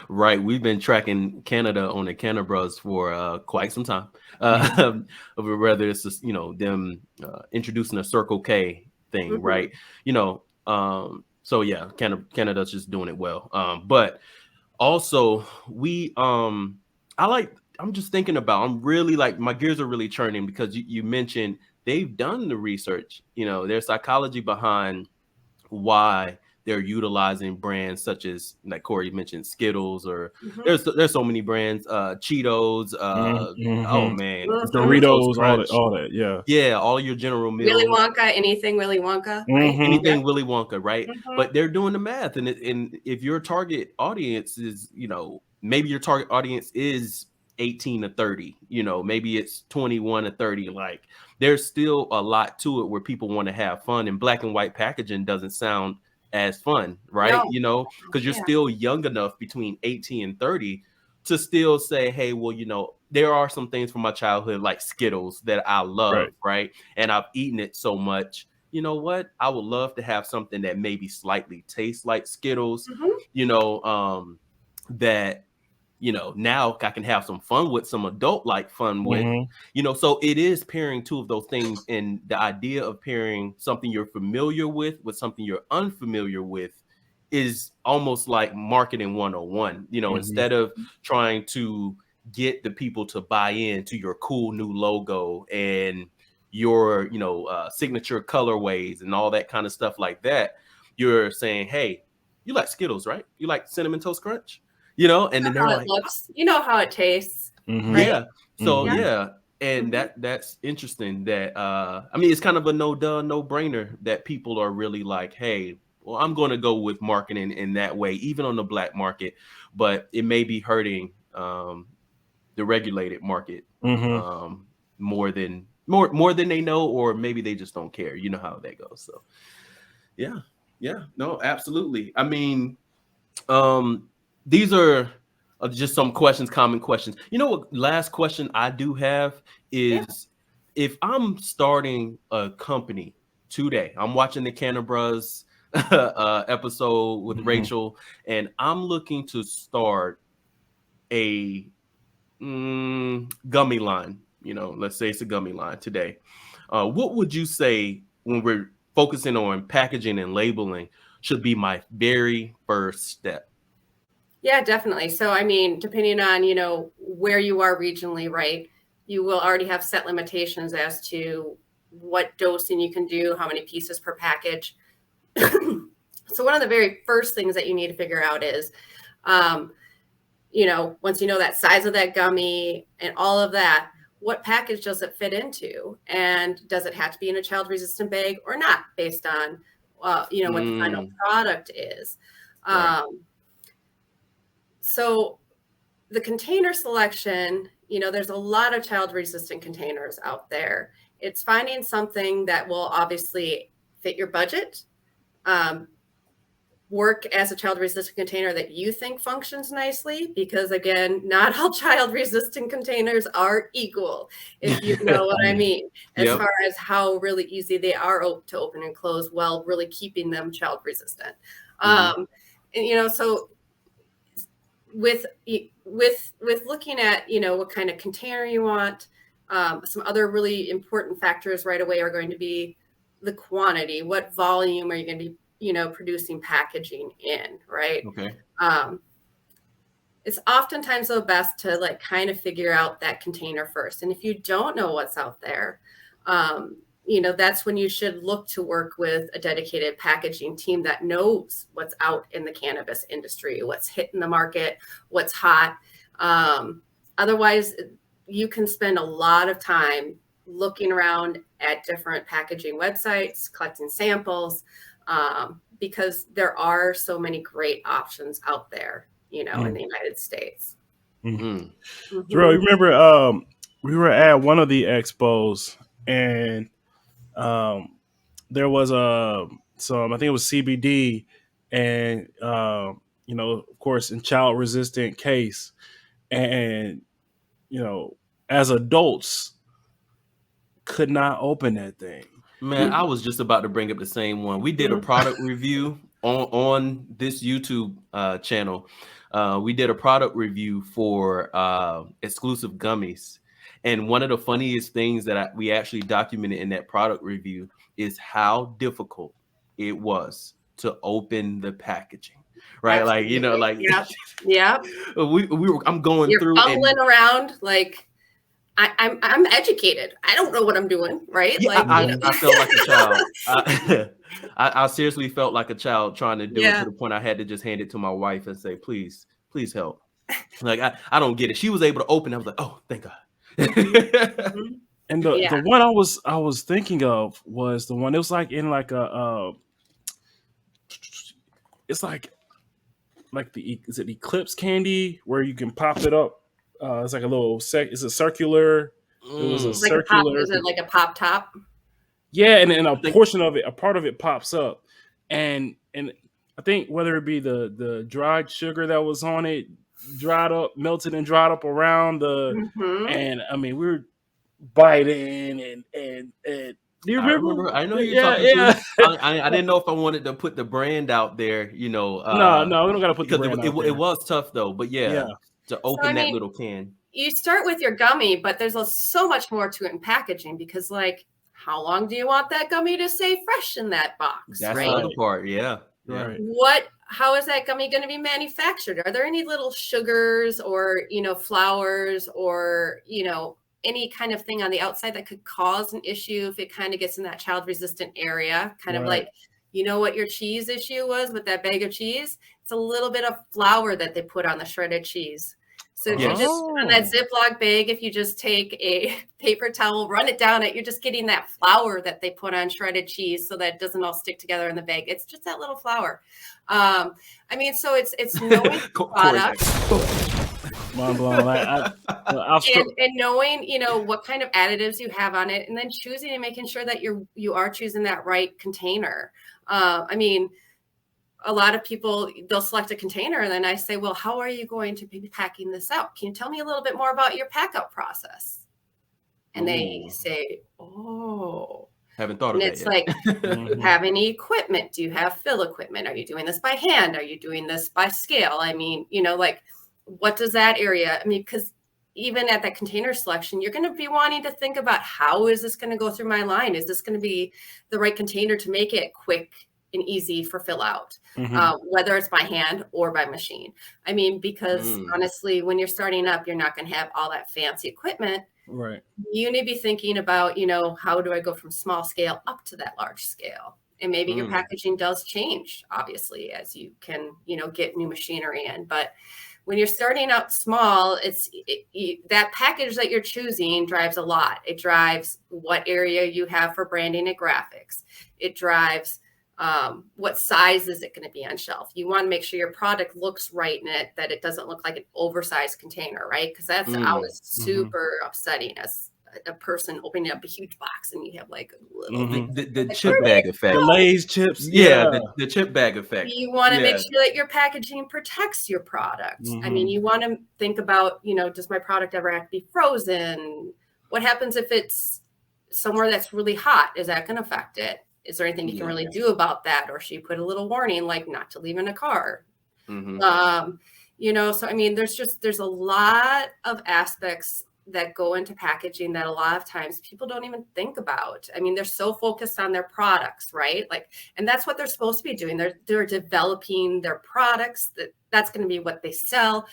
right. We've been tracking Canada on the Canabras for quite some time. Hmm. Whether it's just, them introducing a Circle K thing, Mm-hmm. right? So yeah, Canada's just doing it well. But also I'm just thinking about, I'm really like, my gears are really churning because you mentioned they've done the research. There's psychology behind why they're utilizing brands such as, like Corey mentioned, Skittles, or Mhm. there's so many brands, Cheetos, oh Mm-hmm. man, Mhm. Cinnamon Toast Doritos, Crunch, all that. Yeah. yeah, all your General Willy Mills, Wonka, anything Willy Wonka, right? Mm-hmm. Yep. anything Willy Wonka, right? Mhm. But they're doing the math, and if your target audience is, maybe your target audience is 18 to 30, maybe it's 21 to 30, like there's still a lot to it where people want to have fun, and black and white packaging doesn't sound as fun, right? No. Because you're Yeah. still young enough between 18 and 30 to still say, hey, well, there are some things from my childhood like Skittles that I Right. love, right? And I've eaten it so much. You know what? I would love to have something that maybe slightly tastes like Skittles, Mhm. that now I can have some fun with, some adult like fun with, Mm-hmm. so it is pairing two of those things. And the idea of pairing something you're familiar with something you're unfamiliar with is almost like marketing 101. Mm-hmm. Instead of trying to get the people to buy into your cool new logo and your signature colorways and all that kind of stuff like that, you're saying, hey, you like Skittles, right? You like Cinnamon Toast Crunch, and then they're How it like, looks. You know how it tastes, Mm-hmm. right? yeah. So Yeah. Mm-hmm. yeah, and Mhm. that's interesting. That I mean, it's kind of a no brainer that people are really like, hey, well, I'm going to go with marketing in that way, even on the black market, but it may be hurting the regulated market Mm-hmm. um, more than they know, or maybe they just don't care. You know how that goes. So yeah, yeah, no, absolutely. I mean, um, these are just some questions, common questions. What last question I do have Yeah. is, if I'm starting a company today, I'm watching the Canna Bros episode with Mm-hmm. Rachel, and I'm looking to start a gummy line. Let's say it's a gummy line today. What would you say, when we're focusing on packaging and labeling, should be my very first step? Yeah, definitely. So, I mean, depending on, where you are regionally, right, you will already have set limitations as to what dosing you can do, how many pieces per package. So, one of the very first things that you need to figure out is, um, once you know that size of that gummy and all of that, what package does it fit into? And does it have to be in a child resistant bag or not, based on, what the final Mm, product is? right. Um, so, the container selection, there's a lot of child resistant containers out there. It's finding something that will obviously fit your budget, um, work as a child resistant container that you think functions nicely, because again, not all child resistant containers are equal, if you know what I mean, as Yep. far as how really easy they are to open and close while really keeping them child resistant. Hmm. And so with looking at what kind of container you want, some other really important factors right away are going to be the quantity. What volume are you going to be producing packaging in, right? Okay. um, it's oftentimes the best to like kind of figure out that container first, and if you don't know what's out there, um, that's when you should look to work with a dedicated packaging team that knows what's out in the cannabis industry, what's hitting the market, what's hot. Otherwise, you can spend a lot of time looking around at different packaging websites, collecting samples, because there are so many great options out there, in the United States. Mm-hmm. Mm. Drew, you Mhm. remember we were at one of the expos, and um, there was some, I think it was CBD, and of course, in child resistant case, and you know, as adults, could not open that thing. Man, We, I was just about to bring up the same one. We did a Mhm. product review on this YouTube channel. We did a product review for exclusive gummies, and one of the funniest things that we actually documented in that product review is how difficult it was to open the packaging. Right, like Absolutely. Yep. Yep. I'm going You're through, and fumbling around like I'm educated. I don't know what I'm doing, right? Yeah, Like, I felt like a child. I seriously felt like a child trying to do it, to yeah. the point I had to just hand it to my wife and say, please help. Like, I don't get it. She was able to open. I was like, oh, thank God. Mhm. And Yeah. the one I was thinking of was the one. It was like in like a it's like the, is it Eclipse candy where you can pop it up? It's like a little it's a circular. It was a Like a pop, circular. is it like a pop top? Yeah, and a I think portion of it, a part of it pops up, and I think whether it be the dried sugar that was on it, dried up, melted and dried up around the, Hmm. and I mean we were biting and do you I remember? remember. I know who you're Yeah, talking to. yeah. I didn't know if I wanted to put the brand out there, No, we don't got to put the because brand out it there. was tough though. But Yeah, yeah, to So, I open that mean, little can. you start with your gummy, but there's so much more to it in packaging because, like, how long do you want that gummy to stay fresh in that box, That's the right? other right, part. Yeah, yeah. right. How is that gummy going to be manufactured? Are there any little sugars or, flours or, any kind of thing on the outside that could cause an issue if it kind of gets in that child resistant area? Kind of Right. like, what your cheese issue was with that bag of cheese? It's a little bit of flour that they put on the shredded cheese. So if you Yes. just, on that Oh, Ziploc bag, if you just take a paper towel, run it down it, you're just getting that flour that they put on shredded cheese so that it doesn't all stick together in the bag. It's just that little flour. I mean, so it's knowing Corey's like, products mind blown. I've and knowing, what kind of additives you have on it, and then choosing and making sure that you are choosing that right container. I mean, a lot of people, they'll select a container and then I say, well, how are you going to be packing this out? Can you tell me a little bit more about your pack out process? And they ooh, say, oh, haven't thought and of that it's like, do you Mhm. have any equipment? Do you have fill equipment? Are you doing this by hand? Are you doing this by scale? I mean, like, what does that area, I mean, because even at that container selection, you're going to be wanting to think about, how is this going to go through my line? Is this going to be the right container to make it quick and easy for fill out, Mhm. whether it's by hand or by machine? I mean, because Mm, honestly, when you're starting up, you're not going to have all that fancy equipment. Right. You need to be thinking about, how do I go from small scale up to that large scale? And maybe your mm, packaging does change, obviously, as you can, get new machinery in. But when you're starting out small, that package that you're choosing drives a lot. It drives what area you have for branding and graphics. It drives what size is it going to be on shelf. You want to make sure your product looks right in it, that it doesn't look like an oversized container, right? Because that's mm. always Mhm. super upsetting as a person opening up a huge box and you have like a little The, thing. Mhm. the Like, chip where did bag it The effect. go? Lay's chips. Yeah, Yeah. the chip bag effect. You want to make Yeah. sure that your packaging protects your product. I mean, Mhm. you want to think about, does my product ever have to be frozen? What happens if it's somewhere that's really hot? Is that going to affect it? Is there anything you can Yeah. really do about that? Or should you put a little warning, like not to leave in a car? Hmm. So I mean, there's a lot of aspects that go into packaging that a lot of times people don't even think about. I mean, they're so focused on their products, right? Like, and that's what they're supposed to be doing. They're developing their products, that's going to be what they sell,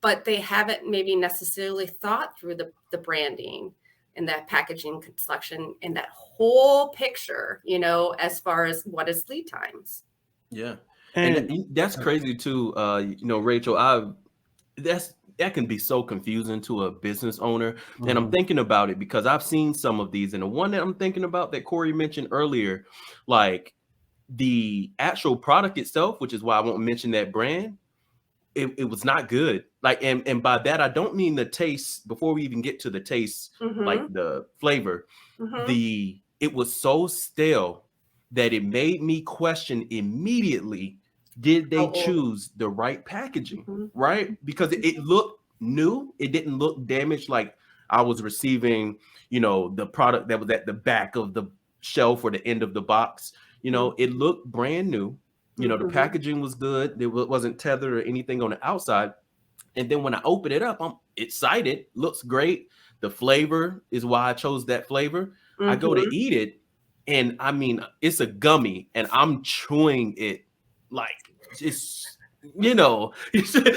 but they haven't maybe necessarily thought through the branding and that packaging selection and that whole picture, as far as what is lead times. Yeah. And And that's crazy too. Rachel, that can be so confusing to a business owner. And I'm Mhm. thinking about it because I've seen some of these. And the one that I'm thinking about that Corey mentioned earlier, like the actual product itself, which is why I won't mention that brand, it was not good. Like, and by that, I don't mean the taste. Before we even get to the taste, like Mm-hmm. the flavor, Mm-hmm. it was so stale that it made me question immediately, did How they old? choose the right packaging? Mm-hmm. Right? Because it looked new, it didn't look damaged. Like I was receiving, the product that was at the back of the shelf or the end of the box. It looked brand new. The Mm-hmm. packaging was good. It wasn't tethered or anything on the outside. And then when I open it up, I'm excited. Looks great. The flavor is why I chose that flavor. I go Mm-hmm. to eat it, and I mean, it's a gummy, and I'm chewing it like just you know,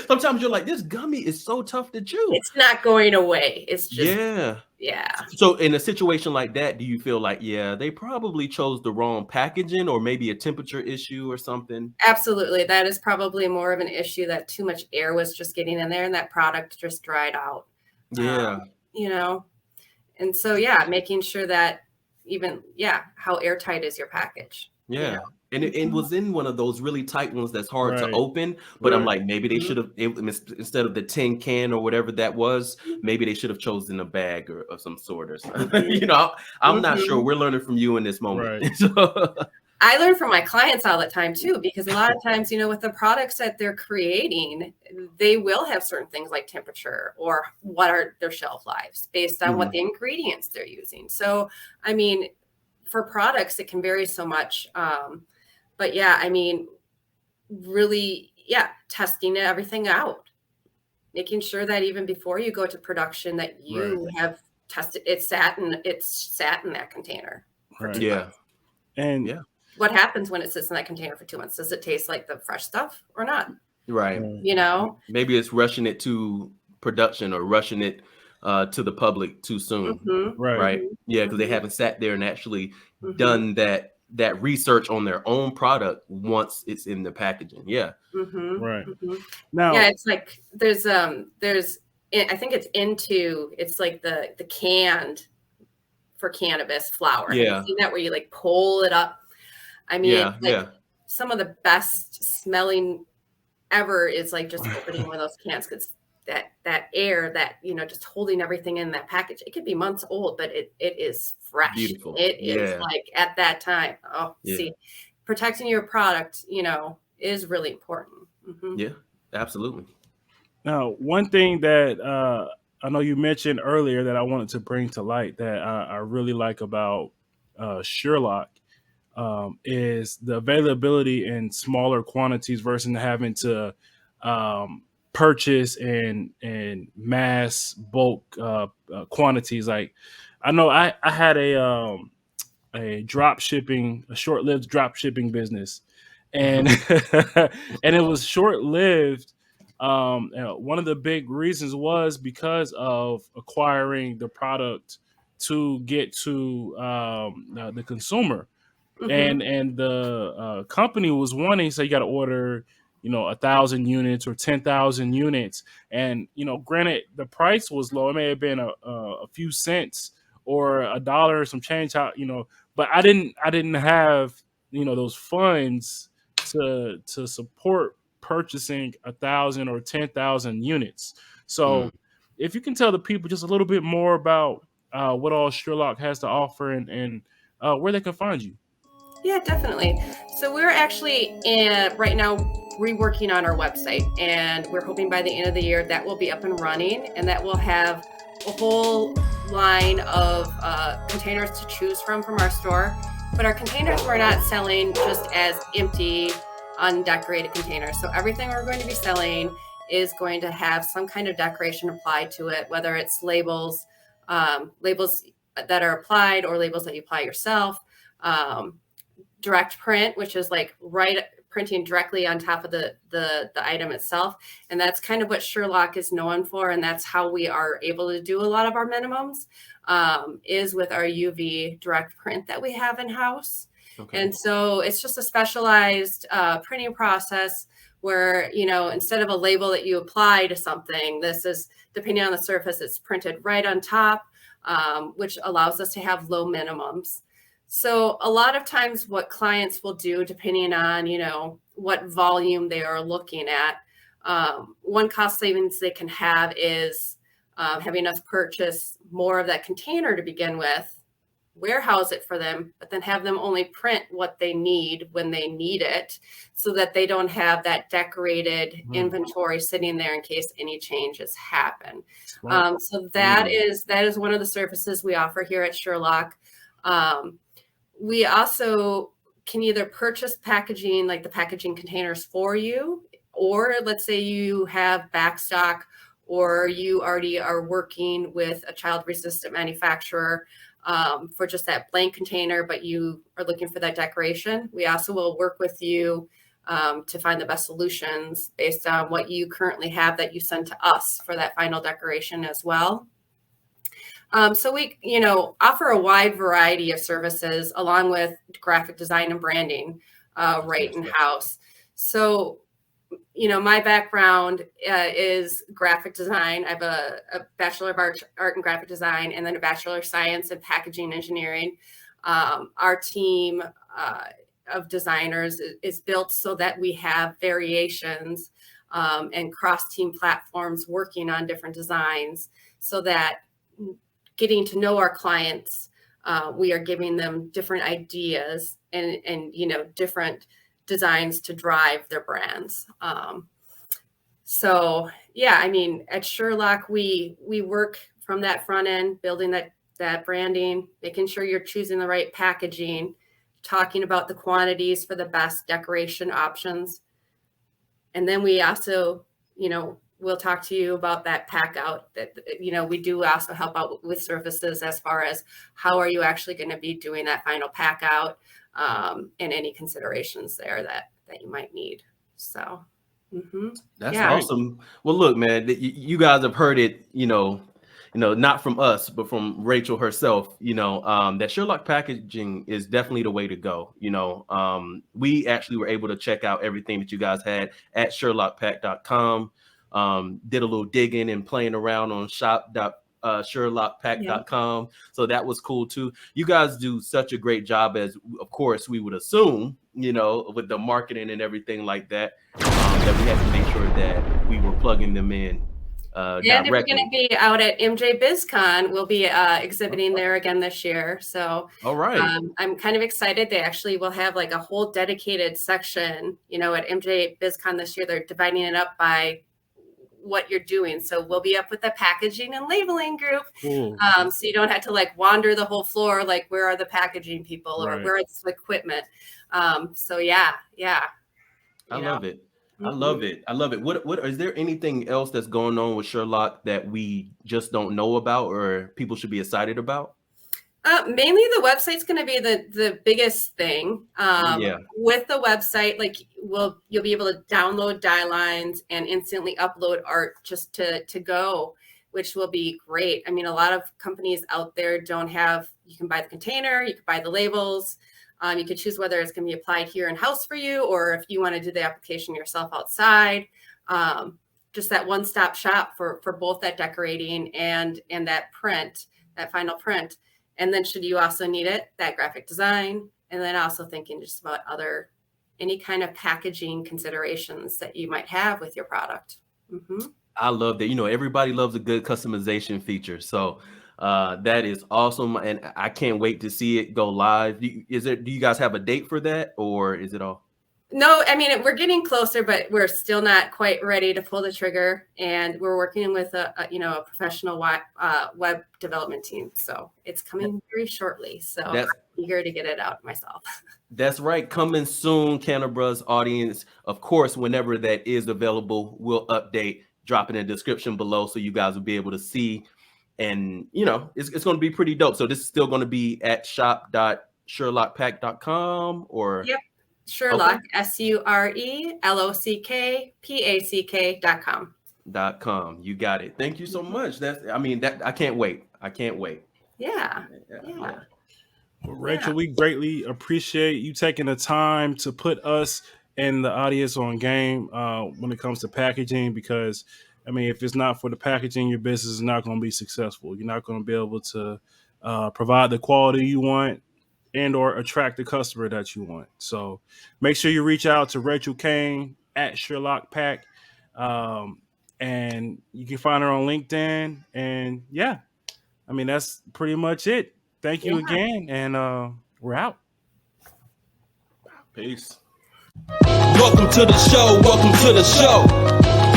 sometimes you're like, this gummy is so tough to chew. It's not going away. It's just, Yeah. yeah. So in a situation like that, do you feel like, yeah, they probably chose the wrong packaging or maybe a temperature issue or something? Absolutely. That is probably more of an issue, that too much air was just getting in there and that product just dried out. Yeah. You know, and so, yeah, making sure that how airtight is your package? You Yeah. know? And it was in one of those really tight ones that's hard to Right. open. But I'm Right. like, maybe they should have, instead of the tin can or whatever that was, maybe they should have chosen a bag or of some sort or something. You know, I'm not sure. We're learning from you in this moment. Right. So, I learn from my clients all the time too, because a lot of times, you know, with the products that they're creating, they will have certain things like temperature or what are their shelf lives based on what the ingredients they're using. So, I mean, for products, it can vary so much. But yeah, I mean, really, testing everything out, making sure that even before you go to production, that you have tested it's sat in that container for Right. 2 months. And yeah. What happens when it sits in that container for 2 months? Does it taste like the fresh stuff or not? Right. You know? Maybe it's rushing it to production or rushing it to the public too soon. right. Right. Yeah, because they haven't sat there and actually done that research on their own product once it's in the packaging. Yeah. Right. Now, Yeah, it's like there's I think it's like the canned for cannabis flower. Have Yeah. you seen that where you like pull it up? I mean, Yeah. Yeah. some of the best smelling ever is like just opening one of those cans, because that air that, you know, just holding everything in that package, it could be months old, but it is fresh. Beautiful. It is Yeah. like at that time. Oh, Yeah. see, protecting your product, you know, is really important. Yeah. Absolutely. Now, one thing that I know you mentioned earlier that I wanted to bring to light that I really like about Sherlock is the availability in smaller quantities versus having to purchase in mass bulk quantities. Like, I know I had a short-lived drop shipping business, and and it was short-lived. One of the big reasons was because of acquiring the product to get to the consumer, and the company was wanting, so you got to order, 1,000 units or 10,000 units, and granted the price was low. It may have been a few cents or a dollar or some change, but I didn't have those funds to support purchasing 1,000 or 10,000 units. So if you can tell the people just a little bit more about what all Sherlock has to offer, and where they can find you. Yeah, definitely. So we're actually right now reworking on our website, and we're hoping by the end of the year that will be up and running, and that will have a whole line of containers to choose from our store. But our containers we're not selling just as empty, undecorated containers. So everything we're going to be selling is going to have some kind of decoration applied to it, whether it's labels that are applied or labels that you apply yourself. Direct print, which is like printing directly on top of the item itself. And that's kind of what Sherlock is known for. And that's how we are able to do a lot of our minimums, is with our UV direct print that we have in-house. Okay. And so it's just a specialized printing process where, instead of a label that you apply to something, this is, depending on the surface, it's printed right on top, which allows us to have low minimums. So a lot of times what clients will do, depending on, what volume they are looking at, one cost savings they can have is having us purchase more of that container to begin with, warehouse it for them, but then have them only print what they need when they need it, so that they don't have that decorated inventory sitting there in case any changes happen. So that is one of the services we offer here at Sherlock. We also can either purchase packaging, like the packaging containers for you, or let's say you have backstock, or you already are working with a child-resistant manufacturer for just that blank container, but you are looking for that decoration. We also will work with you to find the best solutions based on what you currently have that you send to us for that final decoration as well. So we, offer a wide variety of services along with graphic design and branding right in-house. So, my background is graphic design. I have a Bachelor of Art in Graphic Design and then a Bachelor of Science in Packaging Engineering. Our team of designers is built so that we have variations and cross-team platforms working on different designs so that getting to know our clients, we are giving them different ideas and different designs to drive their brands. So yeah, I mean, at Sherlock, we work from that front end, building that branding, making sure you're choosing the right packaging, talking about the quantities for the best decoration options. And then we also, we'll talk to you about that pack out that, we do also help out with services as far as how are you actually going to be doing that final pack out and any considerations there that you might need. So that's awesome. Well, look, man, you guys have heard it, not from us, but from Rachel herself, that Sherlock packaging is definitely the way to go. We actually were able to check out everything that you guys had at sherlockpack.com. Did a little digging and playing around on shop.sherlockpack.com. So that was cool too. You guys do such a great job, as of course we would assume, with the marketing and everything like that, that we had to make sure that we were plugging them in. And if we're going to be out at MJ BizCon, we'll be exhibiting there again this year. So all right, I'm kind of excited. They actually will have like a whole dedicated section, at MJ BizCon this year. They're dividing it up by what you're doing. So we'll be up with the packaging and labeling group. So you don't have to like wander the whole floor, like where are the packaging people or where is the equipment. So yeah. I love it. I love it. What is there anything else that's going on with Sherlock that we just don't know about or people should be excited about? Mainly the website's going to be the biggest thing. With the website, like you'll be able to download die lines and instantly upload art just to go, which will be great. I mean, a lot of companies out there don't have, you can buy the container, you can buy the labels. You could choose whether it's going to be applied here in-house for you, or if you want to do the application yourself outside. Just that one-stop shop for both that decorating and that print, that final print. And then should you also need it, that graphic design, and then also thinking just about any kind of packaging considerations that you might have with your product. I love that. Everybody loves a good customization feature. So that is awesome. And I can't wait to see it go live. Do you guys have a date for that, or is it all? No, I mean, we're getting closer, but we're still not quite ready to pull the trigger. And we're working with a professional web development team. So it's coming very shortly. So I'm eager to get it out myself. That's right. Coming soon, Canabras audience. Of course, whenever that is available, we'll update, drop it in the description below so you guys will be able to see. And, it's going to be pretty dope. So this is still going to be at shop.sherlockpack.com or? Yep. Sherlock, SURELOCKPACK.com. You got it. Thank you so much. I can't wait. Yeah. Well, Rachel, we greatly appreciate you taking the time to put us and the audience on game when it comes to packaging, because if it's not for the packaging, your business is not going to be successful. You're not going to be able to provide the quality you want and or attract the customer that you want. So make sure you reach out to Rachel Kane at Sherlock Pack. And you can find her on LinkedIn. And that's pretty much it. Thank you again. And we're out. Peace. Welcome to the show.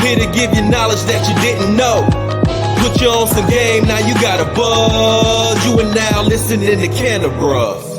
Here to give you knowledge that you didn't know. Put you on some game, now you got a buzz. You are now listening to Canabras.